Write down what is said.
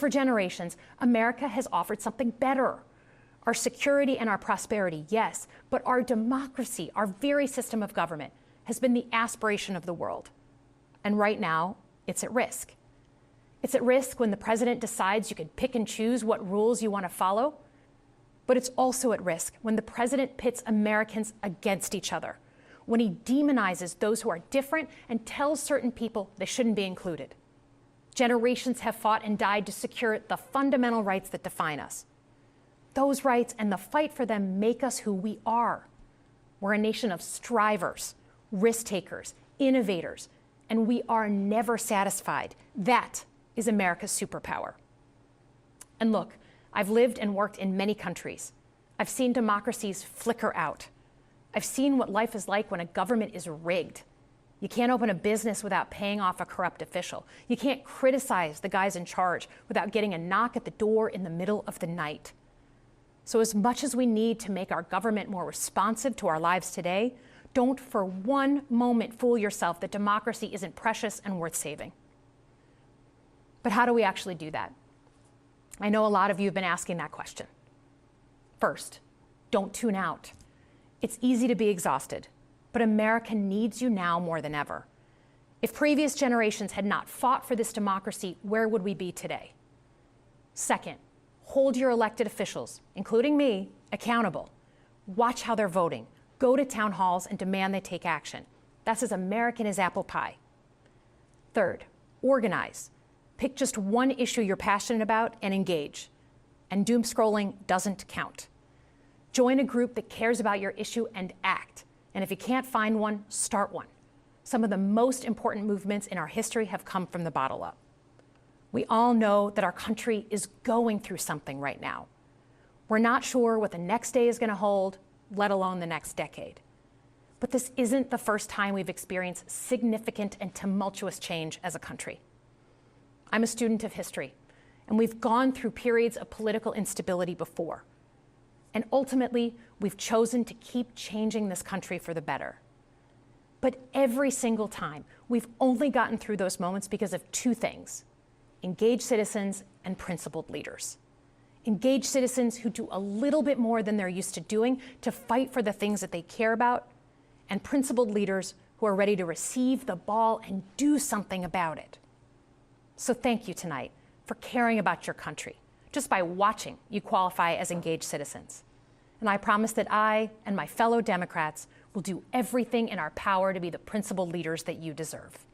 For generations, America has offered something better. Our security and our prosperity, yes, but our democracy, our very system of government, has been the aspiration of the world. And right now, it's at risk. It's at risk when the president decides you can pick and choose what rules you want to follow, but it's also at risk when the president pits Americans against each other, when he demonizes those who are different and tells certain people they shouldn't be included. Generations have fought and died to secure the fundamental rights that define us. Those rights and the fight for them make us who we are. We're a nation of strivers, risk takers, innovators, and we are never satisfied. That is America's superpower. And look, I've lived and worked in many countries. I've seen democracies flicker out. I've seen what life is like when a government is rigged. You can't open a business without paying off a corrupt official. You can't criticize the guys in charge without getting a knock at the door in the middle of the night. So as much as we need to make our government more responsive to our lives today, don't for one moment fool yourself that democracy isn't precious and worth saving. But how do we actually do that? I know a lot of you have been asking that question. First, don't tune out. It's easy to be exhausted, but America needs you now more than ever. If previous generations had not fought for this democracy, where would we be today? Second, hold your elected officials, including me, accountable. Watch how they're voting. Go to town halls and demand they take action. That's as American as apple pie. Third, organize. Pick just one issue you're passionate about and engage. And doom scrolling doesn't count. Join a group that cares about your issue and act. And if you can't find one, start one. Some of the most important movements in our history have come from the bottom up. We all know that our country is going through something right now. We're not sure what the next day is going to hold, let alone the next decade. But this isn't the first time we've experienced significant and tumultuous change as a country. I'm a student of history, and we've gone through periods of political instability before. And ultimately, we've chosen to keep changing this country for the better. But every single time, we've only gotten through those moments because of two things: engaged citizens and principled leaders. Engaged citizens who do a little bit more than they're used to doing to fight for the things that they care about, and principled leaders who are ready to receive the ball and do something about it. So thank you tonight for caring about your country. Just by watching, you qualify as engaged citizens. And I promise that I and my fellow Democrats will do everything in our power to be the principled leaders that you deserve.